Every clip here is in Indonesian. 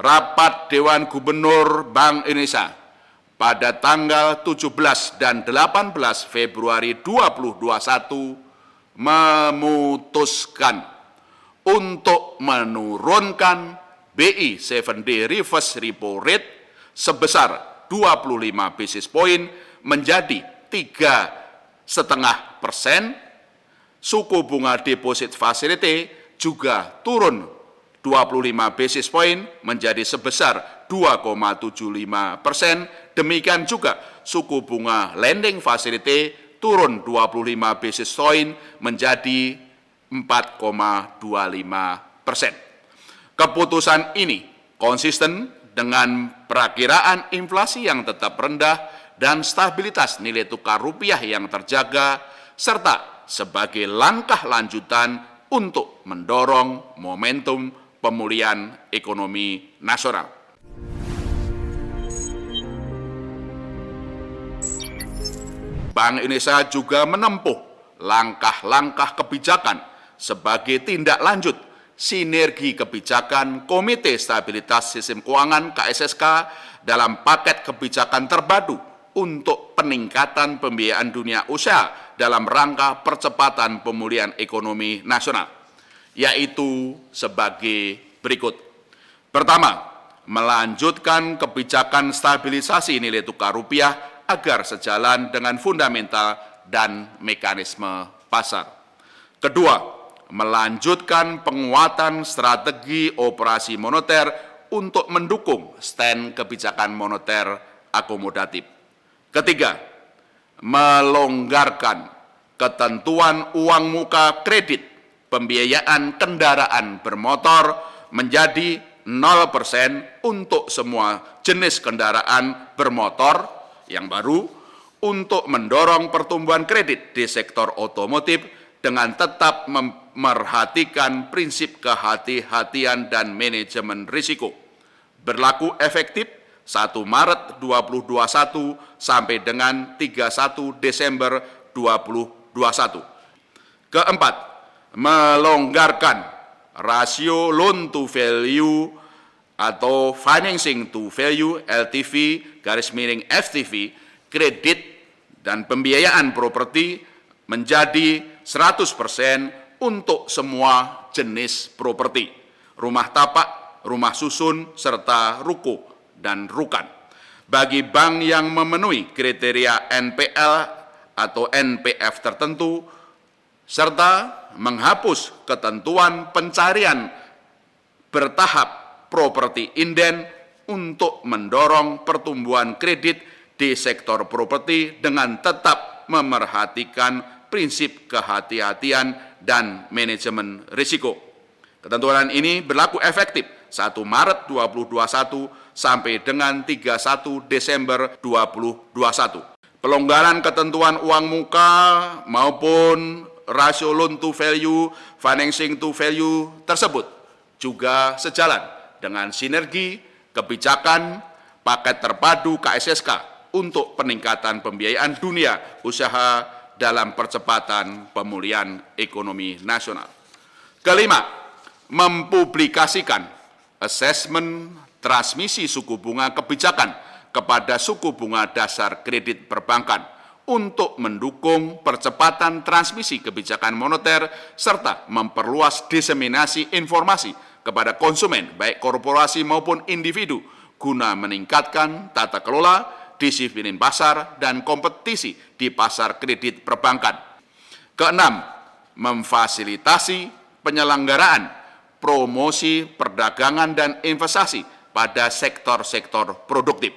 rapat Dewan Gubernur Bank Indonesia pada tanggal 17 dan 18 Februari 2021 memutuskan untuk menurunkan BI 7-day reverse repo rate sebesar 25 basis point menjadi 3,5%. Suku bunga deposit facility juga turun 25 basis point menjadi sebesar 2,75%. Demikian juga suku bunga lending facility turun 25 basis point menjadi 4,25%. Keputusan ini konsisten dengan perakiraan inflasi yang tetap rendah dan stabilitas nilai tukar rupiah yang terjaga, serta sebagai langkah lanjutan untuk mendorong momentum pemulihan ekonomi nasional. Bank Indonesia juga menempuh langkah-langkah kebijakan sebagai tindak lanjut sinergi kebijakan Komite Stabilitas Sistem Keuangan (KSSK) dalam paket kebijakan terpadu untuk peningkatan pembiayaan dunia usaha dalam rangka percepatan pemulihan ekonomi nasional, yaitu sebagai berikut. Pertama, melanjutkan kebijakan stabilisasi nilai tukar rupiah agar sejalan dengan fundamental dan mekanisme pasar. Kedua, melanjutkan penguatan strategi operasi moneter untuk mendukung stand kebijakan moneter akomodatif. Ketiga, melonggarkan ketentuan uang muka kredit pembiayaan kendaraan bermotor menjadi 0% untuk semua jenis kendaraan bermotor yang baru untuk mendorong pertumbuhan kredit di sektor otomotif dengan tetap memerhatikan prinsip kehati-hatian dan manajemen risiko. Berlaku efektif 1 Maret 2021 sampai dengan 31 Desember 2021. Keempat, melonggarkan rasio loan to value atau financing to value LTV (FTV) kredit dan pembiayaan properti menjadi 100% untuk semua jenis properti, rumah tapak, rumah susun, serta ruko dan rukan. Bagi bank yang memenuhi kriteria NPL atau NPF tertentu, serta menghapus ketentuan pencarian bertahap properti inden untuk mendorong pertumbuhan kredit di sektor properti dengan tetap memerhatikan prinsip kehati-hatian dan manajemen risiko. Ketentuan ini berlaku efektif 1 Maret 2021 sampai dengan 31 Desember 2021. Pelonggaran ketentuan uang muka maupun rasio loan to value, financing to value tersebut juga sejalan dengan sinergi kebijakan paket terpadu KSSK untuk peningkatan pembiayaan dunia usaha dalam percepatan pemulihan ekonomi nasional. Kelima, mempublikasikan asesmen transmisi suku bunga kebijakan kepada suku bunga dasar kredit perbankan untuk mendukung percepatan transmisi kebijakan moneter serta memperluas diseminasi informasi kepada konsumen baik korporasi maupun individu guna meningkatkan tata kelola, disiplin pasar, dan kompetisi di pasar kredit perbankan. Keenam, memfasilitasi penyelenggaraan promosi perdagangan dan investasi pada sektor-sektor produktif,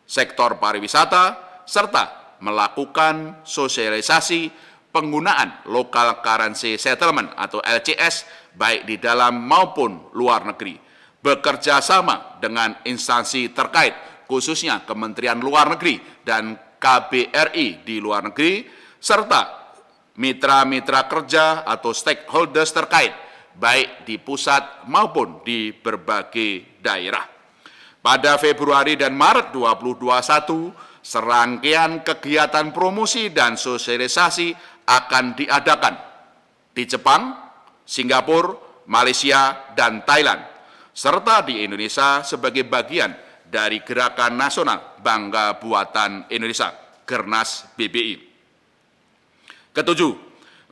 sektor pariwisata, serta melakukan sosialisasi penggunaan local currency settlement atau LCS baik di dalam maupun luar negeri, bekerja sama dengan instansi terkait khususnya Kementerian Luar Negeri dan KBRI di luar negeri, serta mitra-mitra kerja atau stakeholders terkait baik di pusat maupun di berbagai daerah. Pada Februari dan Maret 2021, serangkaian kegiatan promosi dan sosialisasi akan diadakan di Jepang, Singapura, Malaysia, dan Thailand. serta di Indonesia sebagai bagian dari Gerakan Nasional Bangga Buatan Indonesia, Gernas BBI. Ketujuh,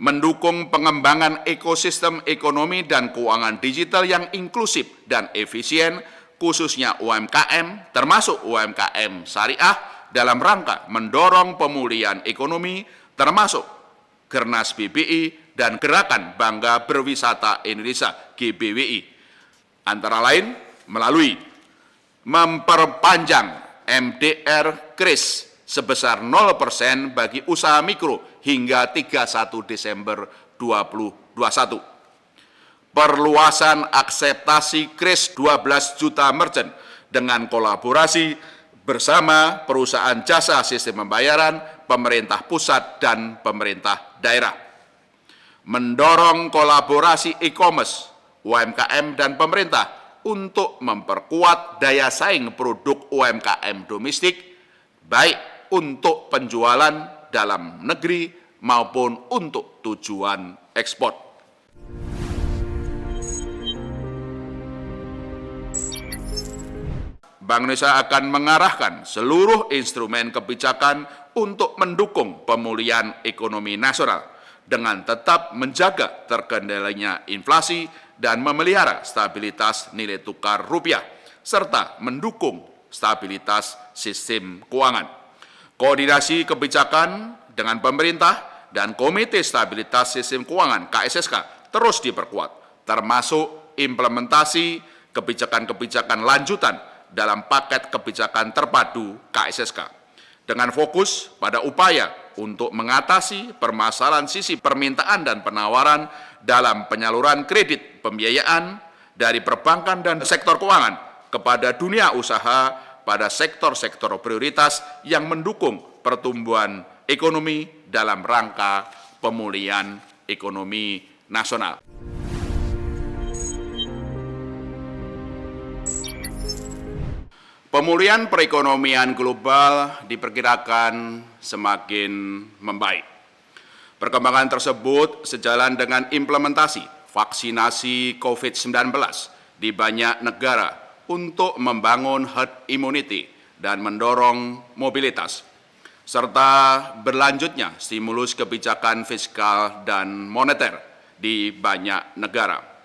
mendukung pengembangan ekosistem ekonomi dan keuangan digital yang inklusif dan efisien, khususnya UMKM, termasuk UMKM syariah, dalam rangka mendorong pemulihan ekonomi, termasuk Gernas BBI dan Gerakan Bangga Berwisata Indonesia GBWI. Antara lain melalui memperpanjang MDR KRIS sebesar 0% bagi usaha mikro hingga 31 Desember 2021. Perluasan akseptasi KRIS 12 juta merchant dengan kolaborasi bersama perusahaan jasa sistem pembayaran, pemerintah pusat, dan pemerintah daerah. Mendorong kolaborasi e-commerce, UMKM, dan pemerintah untuk memperkuat daya saing produk UMKM domestik, baik untuk penjualan dalam negeri maupun untuk tujuan ekspor. Bank Indonesia akan mengarahkan seluruh instrumen kebijakan untuk mendukung pemulihan ekonomi nasional dengan tetap menjaga terkendalinya inflasi dan memelihara stabilitas nilai tukar rupiah, serta mendukung stabilitas sistem keuangan. Koordinasi kebijakan dengan pemerintah dan Komite Stabilitas Sistem Keuangan KSSK terus diperkuat, termasuk implementasi kebijakan-kebijakan lanjutan dalam paket kebijakan terpadu KSSK, dengan fokus pada upaya untuk mengatasi permasalahan sisi permintaan dan penawaran dalam penyaluran kredit pembiayaan dari perbankan dan sektor keuangan kepada dunia usaha pada sektor-sektor prioritas yang mendukung pertumbuhan ekonomi dalam rangka pemulihan ekonomi nasional. Pemulihan perekonomian global diperkirakan semakin membaik. Perkembangan tersebut sejalan dengan implementasi vaksinasi COVID-19 di banyak negara untuk membangun herd immunity dan mendorong mobilitas, serta berlanjutnya stimulus kebijakan fiskal dan moneter di banyak negara.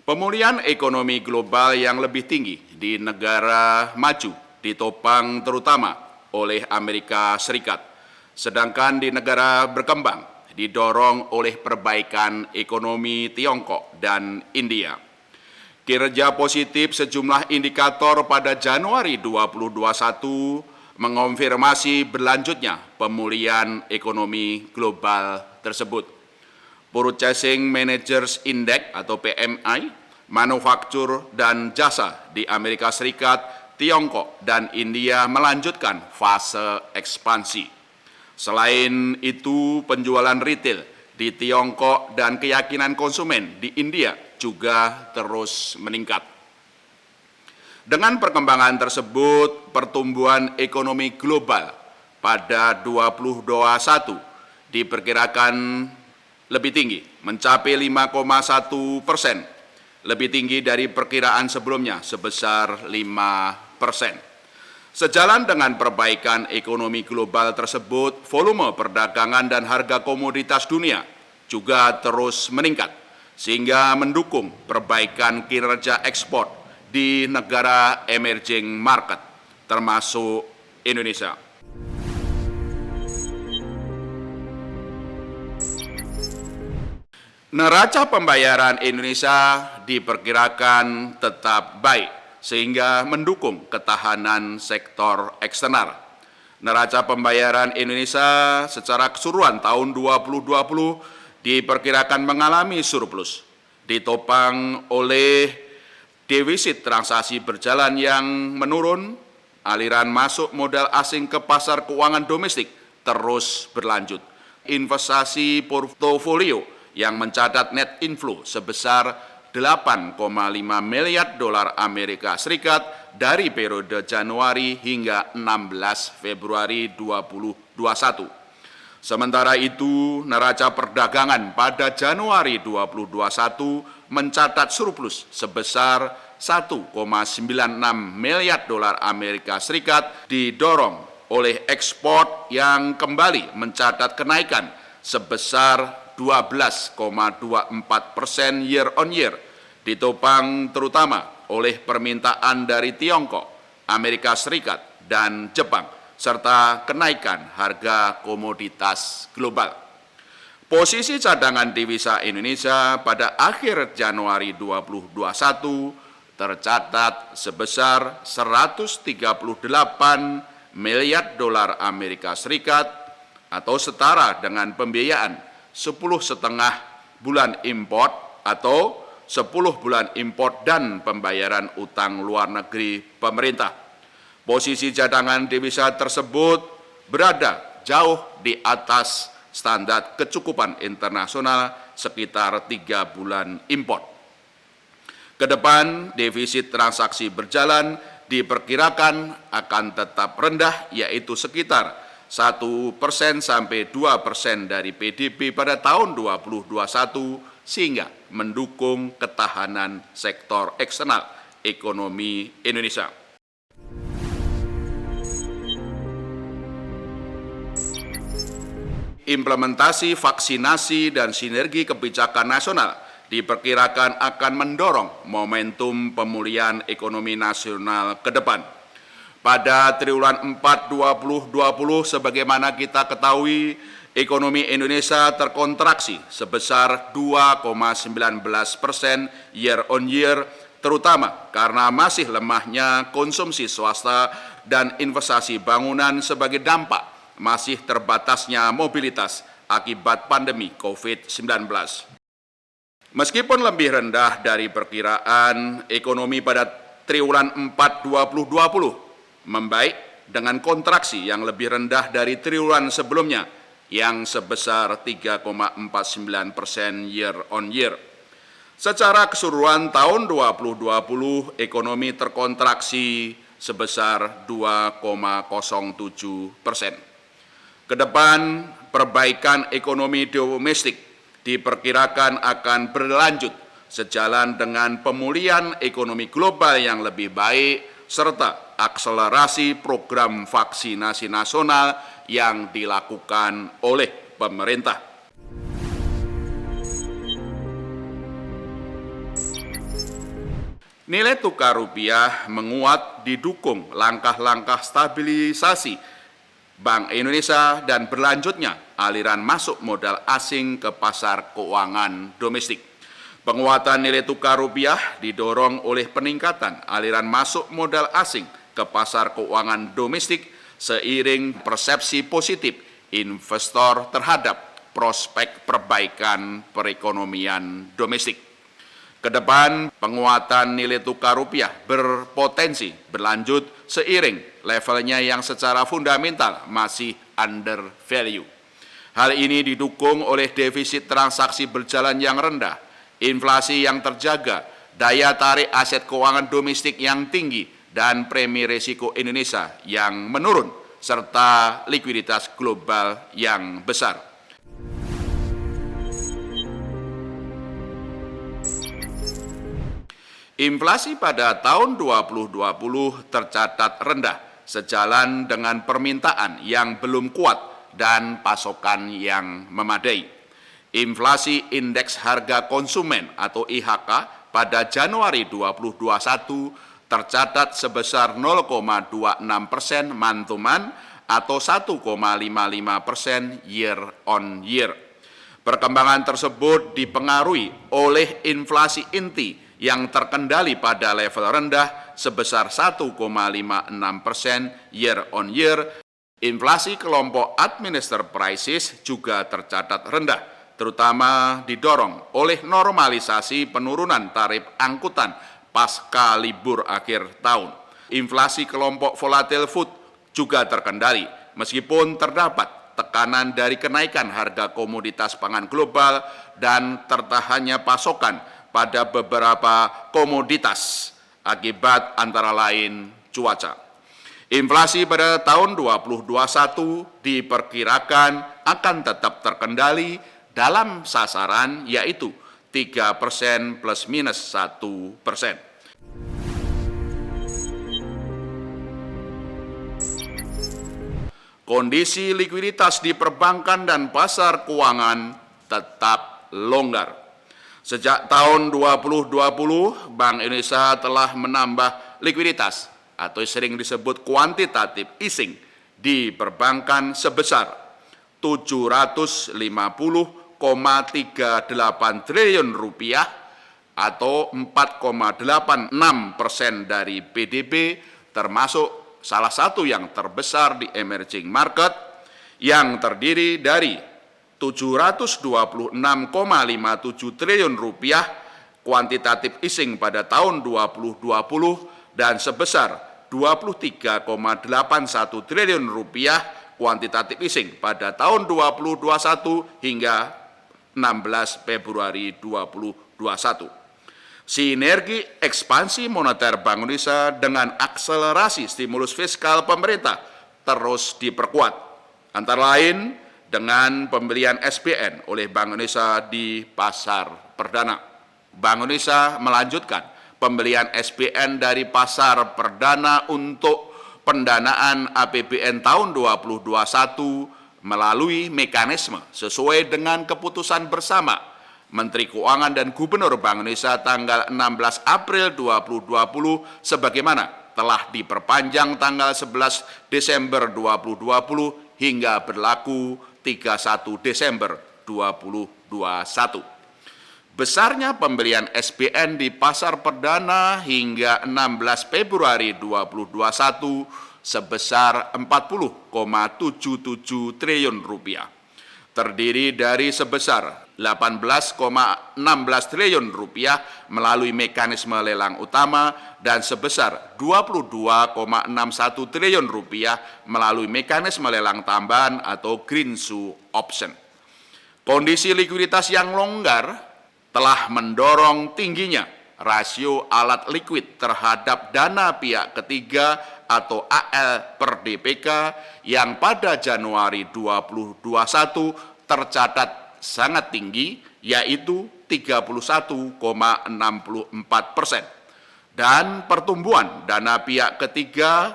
Pemulihan ekonomi global yang lebih tinggi di negara maju ditopang terutama oleh Amerika Serikat, sedangkan di negara berkembang didorong oleh perbaikan ekonomi Tiongkok dan India. Kinerja positif sejumlah indikator pada Januari 2021 mengonfirmasi berlanjutnya pemulihan ekonomi global tersebut. Purchasing Managers Index atau PMI, manufaktur dan jasa di Amerika Serikat, Tiongkok, dan India melanjutkan fase ekspansi. Selain itu, penjualan retail di Tiongkok dan keyakinan konsumen di India juga terus meningkat. Dengan perkembangan tersebut, pertumbuhan ekonomi global pada 2021 diperkirakan lebih tinggi, mencapai 5,1%, lebih tinggi dari perkiraan sebelumnya sebesar 5%. Sejalan dengan perbaikan ekonomi global tersebut, volume perdagangan dan harga komoditas dunia juga terus meningkat, sehingga mendukung perbaikan kinerja ekspor di negara emerging market, termasuk Indonesia. Neraca pembayaran Indonesia diperkirakan tetap baik, sehingga mendukung ketahanan sektor eksternal. Neraca pembayaran Indonesia secara keseluruhan tahun 2020 diperkirakan mengalami surplus, ditopang oleh defisit transaksi berjalan yang menurun, aliran masuk modal asing ke pasar keuangan domestik terus berlanjut, investasi portofolio yang mencatat net inflow sebesar 8,5 miliar dolar Amerika Serikat dari periode Januari hingga 16 Februari 2021. Sementara itu, neraca perdagangan pada Januari 2021 mencatat surplus sebesar $1,96 miliar didorong oleh ekspor yang kembali mencatat kenaikan sebesar 12,24% year on year, ditopang terutama oleh permintaan dari Tiongkok, Amerika Serikat, dan Jepang, serta kenaikan harga komoditas global. Posisi cadangan devisa Indonesia pada akhir Januari 2021 tercatat sebesar 138 miliar dolar Amerika Serikat atau setara dengan pembiayaan 10,5 bulan import atau 10 bulan import dan pembayaran utang luar negeri pemerintah. Posisi cadangan devisa tersebut berada jauh di atas standar kecukupan internasional sekitar 3 bulan import. Kedepan, defisit transaksi berjalan diperkirakan akan tetap rendah, yaitu sekitar 1% sampai 2% dari PDB pada tahun 2021, sehingga mendukung ketahanan sektor eksternal ekonomi Indonesia. Implementasi vaksinasi dan sinergi kebijakan nasional diperkirakan akan mendorong momentum pemulihan ekonomi nasional ke depan. Pada triwulan 4 2020, sebagaimana kita ketahui, ekonomi Indonesia terkontraksi sebesar 2,19% year on year, terutama karena masih lemahnya konsumsi swasta dan investasi bangunan sebagai dampak masih terbatasnya mobilitas akibat pandemi COVID-19. Meskipun lebih rendah dari perkiraan, ekonomi pada triwulan 4 2020 membaik dengan kontraksi yang lebih rendah dari triwulan sebelumnya yang sebesar 3,49% year on year. Secara keseluruhan tahun 2020, ekonomi terkontraksi sebesar 2,07%. Kedepan, perbaikan ekonomi domestik diperkirakan akan berlanjut sejalan dengan pemulihan ekonomi global yang lebih baik serta akselerasi program vaksinasi nasional yang dilakukan oleh pemerintah. Nilai tukar rupiah menguat didukung langkah-langkah stabilisasi Bank Indonesia dan berlanjutnya aliran masuk modal asing ke pasar keuangan domestik. Penguatan nilai tukar rupiah didorong oleh peningkatan aliran masuk modal asing ke pasar keuangan domestik seiring persepsi positif investor terhadap prospek perbaikan perekonomian domestik. Kedepan, penguatan nilai tukar rupiah berpotensi berlanjut seiring levelnya yang secara fundamental masih under value. Hal ini didukung oleh defisit transaksi berjalan yang rendah, inflasi yang terjaga, daya tarik aset keuangan domestik yang tinggi, dan premi risiko Indonesia yang menurun, serta likuiditas global yang besar. Inflasi pada tahun 2020 tercatat rendah, sejalan dengan permintaan yang belum kuat dan pasokan yang memadai. Inflasi indeks harga konsumen atau IHK pada Januari 2021 tercatat sebesar 0,26% month-to-month atau 1,55% year on year. Perkembangan tersebut dipengaruhi oleh inflasi inti yang terkendali pada level rendah sebesar 1,56% year on year. Inflasi kelompok administered prices juga tercatat rendah, terutama didorong oleh normalisasi penurunan tarif angkutan pasca libur akhir tahun. Inflasi kelompok volatile food juga terkendali, meskipun terdapat tekanan dari kenaikan harga komoditas pangan global dan tertahannya pasokan pada beberapa komoditas akibat antara lain cuaca. Inflasi pada tahun 2021 diperkirakan akan tetap terkendali dalam sasaran yaitu 3% plus minus 1%. kondisi likuiditas di perbankan dan pasar keuangan tetap longgar. Sejak tahun 2020, Bank Indonesia telah menambah likuiditas atau sering disebut quantitative easing di perbankan sebesar 750,38 triliun rupiah atau 4,86% dari PDB, termasuk salah satu yang terbesar di emerging market yang terdiri dari 726,57 triliun rupiah kuantitatif easing pada tahun 2020 dan sebesar 23,81 triliun rupiah kuantitatif easing pada tahun 2021 hingga 16 Februari 2021. Sinergi ekspansi moneter Bank Indonesia dengan akselerasi stimulus fiskal pemerintah terus diperkuat, antara lain dengan pembelian SBN oleh Bank Indonesia di pasar perdana. Bank Indonesia melanjutkan pembelian SBN dari pasar perdana untuk pendanaan APBN tahun 2021 melalui mekanisme sesuai dengan keputusan bersama Menteri Keuangan dan Gubernur Bank Indonesia tanggal 16 April 2020 sebagaimana telah diperpanjang tanggal 11 Desember 2020 hingga berlaku 31 Desember 2021. Besarnya pembelian SBN di pasar perdana hingga 16 Februari 2021 sebesar 40,77 triliun rupiah. Terdiri dari sebesar 18,16 triliun rupiah melalui mekanisme lelang utama dan sebesar 22,61 triliun rupiah melalui mekanisme lelang tambahan atau green shoe option. Kondisi likuiditas yang longgar telah mendorong tingginya rasio alat likuid terhadap dana pihak ketiga atau AL per DPK yang pada Januari 2021 tercatat sangat tinggi, yaitu 31,64%. Dan pertumbuhan dana pihak ketiga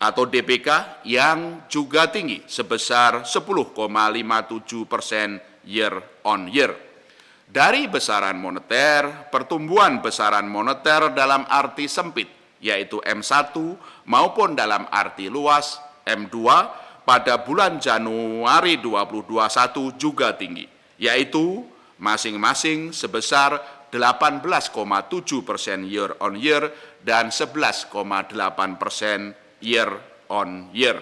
atau DPK yang juga tinggi sebesar 10,57% year on year. Dari besaran moneter, pertumbuhan besaran moneter dalam arti sempit, yaitu M1, maupun dalam arti luas, M2, pada bulan Januari 2021 juga tinggi, yaitu masing-masing sebesar 18,7% year on year dan 11,8% year on year.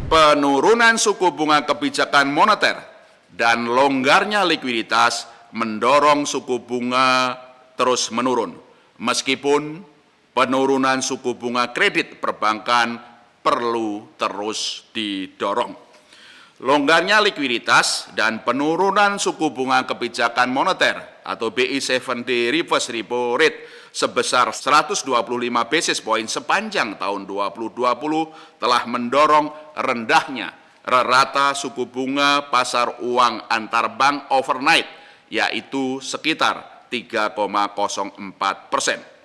Penurunan suku bunga kebijakan moneter dan longgarnya likuiditas mendorong suku bunga terus menurun, meskipun penurunan suku bunga kredit perbankan perlu terus didorong. Longgarnya likuiditas dan penurunan suku bunga kebijakan moneter atau BI 7-day reverse repo rate sebesar 125 basis point sepanjang tahun 2020 telah mendorong rendahnya rata suku bunga pasar uang antar bank overnight, yaitu sekitar 3,04%.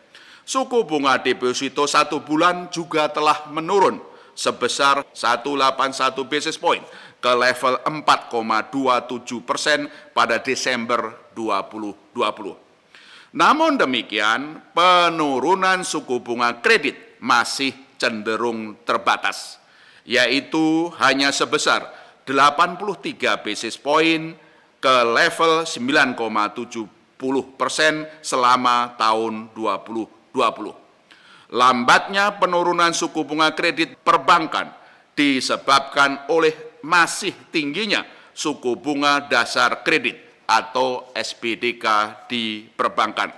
Suku bunga deposito 1 bulan juga telah menurun sebesar 181 basis point ke level 4,27% pada Desember 2020. Namun demikian, penurunan suku bunga kredit masih cenderung terbatas, yaitu hanya sebesar 83 basis point ke level 9,70% selama tahun 2020. Lambatnya penurunan suku bunga kredit perbankan disebabkan oleh masih tingginya suku bunga dasar kredit atau SBDK di perbankan.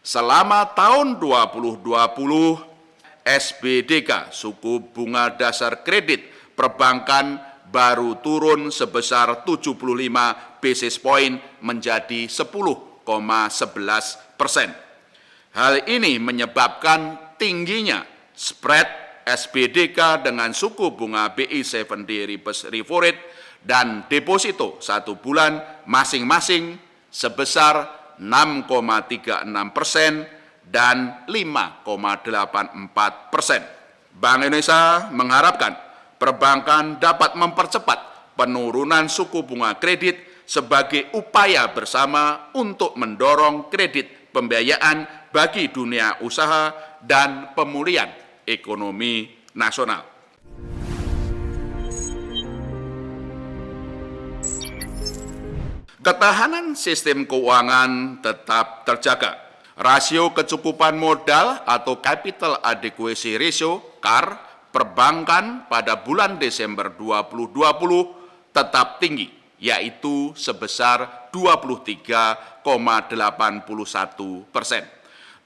Selama tahun 2020, SBDK suku bunga dasar kredit perbankan baru turun sebesar 75 basis point menjadi 10,11%. Hal ini menyebabkan tingginya spread SBDK dengan suku bunga BI 7-day reverse repo rate dan deposito 1 bulan masing-masing sebesar 6,36% dan 5,84%. Bank Indonesia mengharapkan perbankan dapat mempercepat penurunan suku bunga kredit sebagai upaya bersama untuk mendorong kredit pembiayaan bagi dunia usaha dan pemulihan ekonomi nasional. Ketahanan sistem keuangan tetap terjaga. Rasio kecukupan modal atau Capital Adequacy Ratio (CAR) perbankan pada bulan Desember 2020 tetap tinggi, yaitu sebesar 23,81%.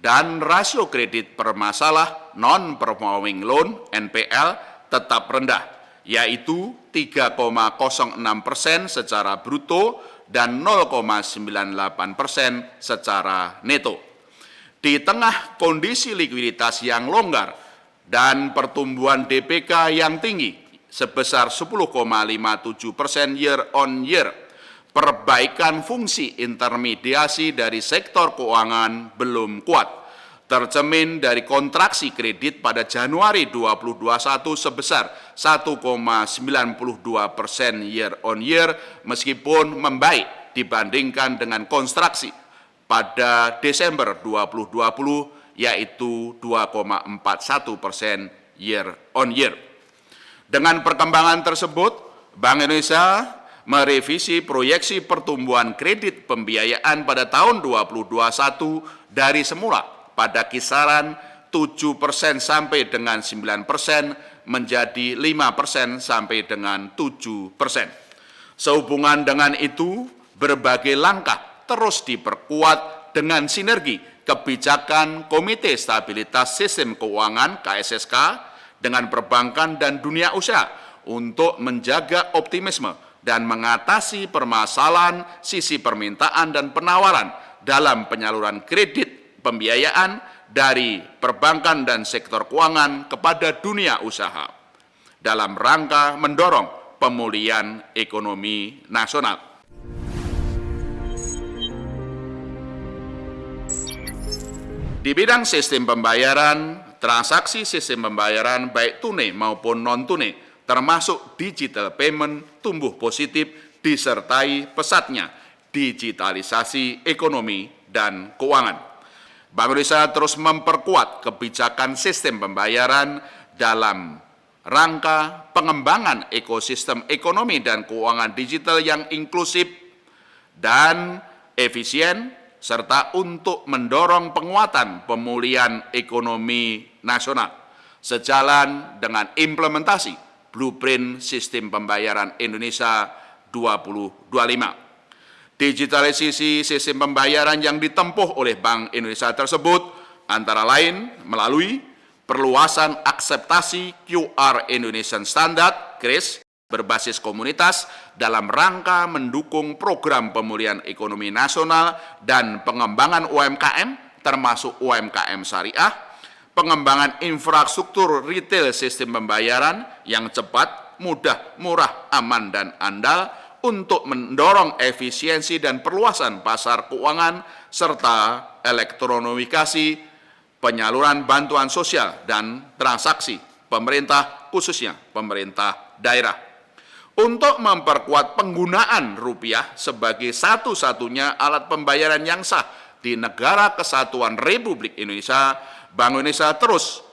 Dan rasio kredit bermasalah non-performing loan (NPL) tetap rendah, yaitu 3,06% secara bruto dan 0,98% secara neto. Di tengah kondisi likuiditas yang longgar dan pertumbuhan DPK yang tinggi sebesar 10,57% year on year, perbaikan fungsi intermediasi dari sektor keuangan belum kuat, tercermin dari kontraksi kredit pada Januari 2021 sebesar 1,92% year on year, meskipun membaik dibandingkan dengan kontraksi pada Desember 2020, yaitu 2,41% year on year. Dengan perkembangan tersebut, Bank Indonesia merevisi proyeksi pertumbuhan kredit pembiayaan pada tahun 2021 dari semula pada kisaran 7% sampai dengan 9% menjadi 5% sampai dengan 7%. Sehubungan dengan itu, berbagai langkah terus diperkuat dengan sinergi kebijakan Komite Stabilitas Sistem Keuangan (KSSK) dengan perbankan dan dunia usaha untuk menjaga optimisme dan mengatasi permasalahan sisi permintaan dan penawaran dalam penyaluran kredit pembiayaan dari perbankan dan sektor keuangan kepada dunia usaha dalam rangka mendorong pemulihan ekonomi nasional. Di bidang sistem pembayaran, transaksi sistem pembayaran baik tunai maupun non-tunai termasuk digital payment tumbuh positif disertai pesatnya digitalisasi ekonomi dan keuangan. Bank Indonesia terus memperkuat kebijakan sistem pembayaran dalam rangka pengembangan ekosistem ekonomi dan keuangan digital yang inklusif dan efisien, serta untuk mendorong penguatan pemulihan ekonomi nasional sejalan dengan implementasi Blueprint Sistem Pembayaran Indonesia 2025. Digitalisasi sistem pembayaran yang ditempuh oleh Bank Indonesia tersebut antara lain melalui perluasan akseptasi QR Indonesian Standard (QRIS) berbasis komunitas dalam rangka mendukung program pemulihan ekonomi nasional dan pengembangan UMKM termasuk UMKM syariah, pengembangan infrastruktur retail sistem pembayaran yang cepat, mudah, murah, aman, dan andal untuk mendorong efisiensi dan perluasan pasar keuangan serta elektronifikasi penyaluran bantuan sosial dan transaksi pemerintah, khususnya pemerintah daerah. Untuk memperkuat penggunaan rupiah sebagai satu-satunya alat pembayaran yang sah di Negara Kesatuan Republik Indonesia, Bank Indonesia terus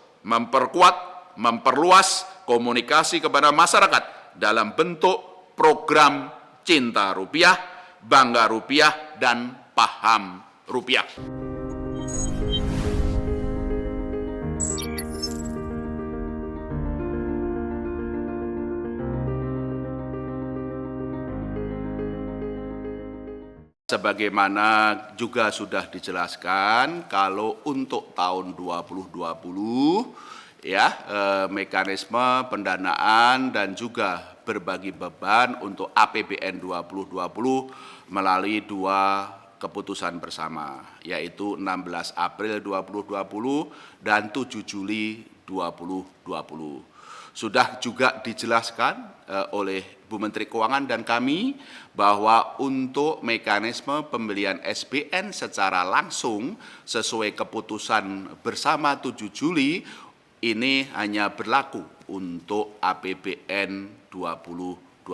memperluas komunikasi kepada masyarakat dalam bentuk program Cinta Rupiah, Bangga Rupiah, dan Paham Rupiah. Sebagaimana juga sudah dijelaskan, kalau untuk tahun 2020 mekanisme pendanaan dan juga berbagi beban untuk APBN 2020 melalui dua keputusan bersama, yaitu 16 April 2020 dan 7 Juli 2020. Sudah juga dijelaskan oleh Bu Menteri Keuangan dan kami bahwa untuk mekanisme pembelian SBN secara langsung sesuai keputusan bersama 7 Juli ini hanya berlaku untuk APBN 2020.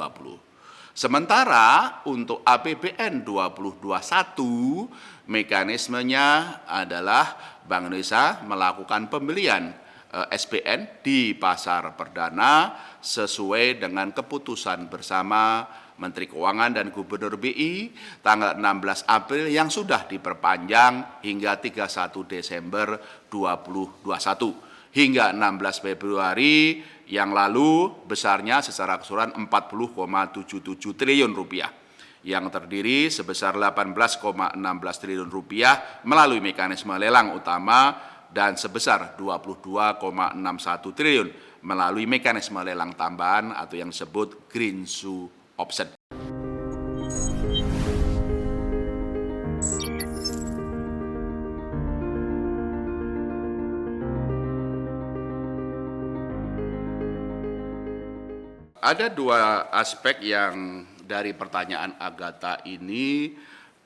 Sementara untuk APBN 2021 mekanismenya adalah Bank Indonesia melakukan pembelian SBN di pasar perdana sesuai dengan keputusan bersama Menteri Keuangan dan Gubernur BI tanggal 16 April yang sudah diperpanjang hingga 31 Desember 2021. Hingga 16 Februari yang lalu besarnya secara keseluruhan 40,77 triliun rupiah yang terdiri sebesar 18,16 triliun rupiah melalui mekanisme lelang utama dan sebesar 22,61 triliun melalui mekanisme lelang tambahan atau yang disebut green shoe option. Ada dua aspek yang dari pertanyaan Agatha ini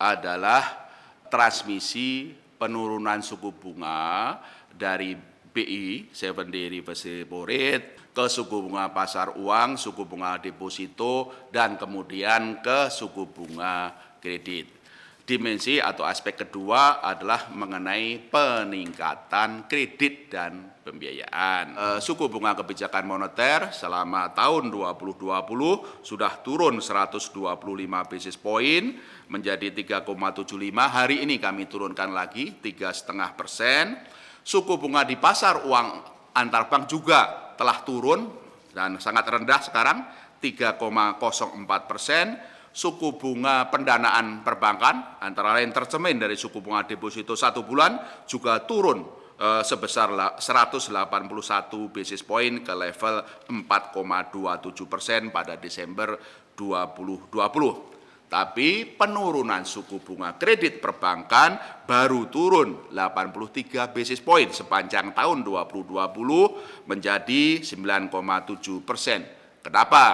adalah transmisi penurunan suku bunga dari BI, 7-day reverse repo rate, ke suku bunga pasar uang, suku bunga deposito, dan kemudian ke suku bunga kredit. Dimensi atau aspek kedua adalah mengenai peningkatan kredit dan pembiayaan. Suku bunga kebijakan moneter selama tahun 2020 sudah turun 125 basis point menjadi 3,75. Hari ini kami turunkan lagi 3,5%. Suku bunga di pasar uang antar bank juga telah turun dan sangat rendah sekarang 3,04%. Suku bunga pendanaan perbankan antara lain tercermin dari suku bunga deposito 1 bulan juga turun sebesar 181 basis point ke level 4,27% pada Desember 2020. Tapi penurunan suku bunga kredit perbankan baru turun 83 basis point sepanjang tahun 2020 menjadi 9,7%. Kenapa?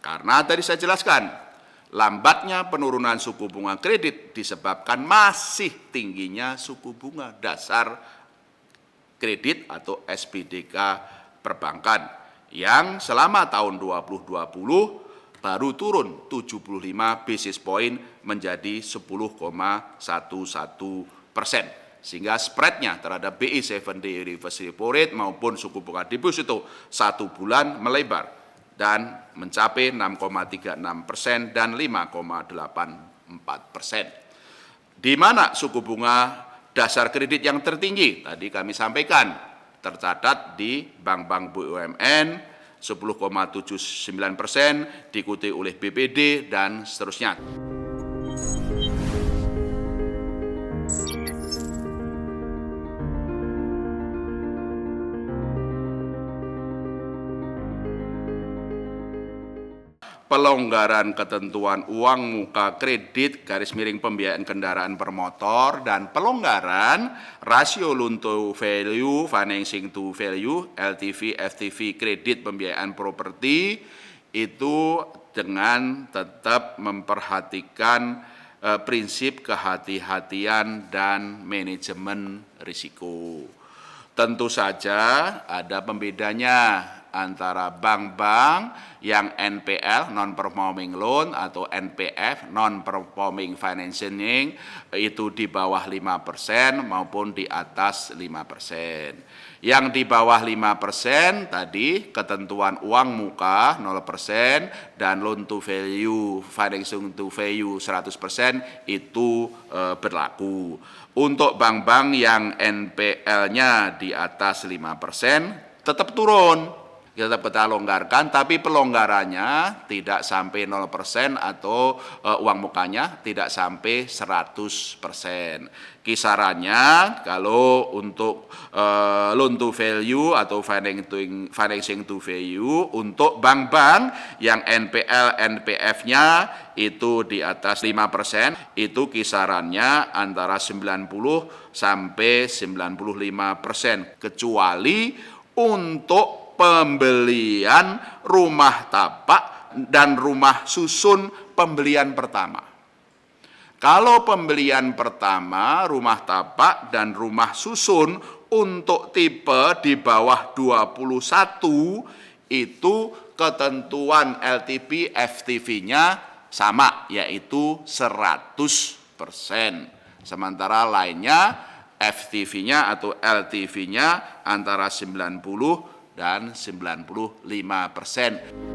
Karena tadi saya jelaskan, lambatnya penurunan suku bunga kredit disebabkan masih tingginya suku bunga dasar kredit atau SBDK perbankan yang selama tahun 2020 baru turun 75 basis point menjadi 10,11%. Sehingga spreadnya terhadap BI 7-day reverse repo rate maupun suku bunga deposito 1 bulan melebar dan mencapai 6,36% dan 5,84%. Di mana suku bunga dasar kredit yang tertinggi? Tadi kami sampaikan tercatat di bank-bank BUMN 10,79%, diikuti oleh BPD dan seterusnya. Pelonggaran ketentuan uang muka kredit garis miring pembiayaan kendaraan bermotor dan pelonggaran rasio loan to value, financing to value, LTV, FTV kredit pembiayaan properti itu dengan tetap memperhatikan prinsip kehati-hatian dan manajemen risiko. Tentu saja ada pembedanya antara bank-bank yang NPL non-performing loan atau NPF non-performing financing itu di bawah 5% maupun di atas 5%. Yang di bawah 5% tadi ketentuan uang muka 0% dan loan to value, financing to value 100% itu berlaku. Untuk bank-bank yang NPL-nya di atas 5% tetap turun. Tetap kita longgarkan, tapi pelonggarannya tidak sampai 0% atau uang mukanya tidak sampai 100%. Kisarannya kalau untuk loan to value atau financing to value untuk bank-bank yang NPL NPF-nya itu di atas 5%, itu kisarannya antara 90 sampai 95%, kecuali untuk pembelian rumah tapak dan rumah susun pembelian pertama. Kalau pembelian pertama rumah tapak dan rumah susun untuk tipe di bawah 21 itu ketentuan LTV FTV-nya sama, yaitu 100%. Sementara lainnya FTV-nya atau LTV-nya antara 90 dan 95%.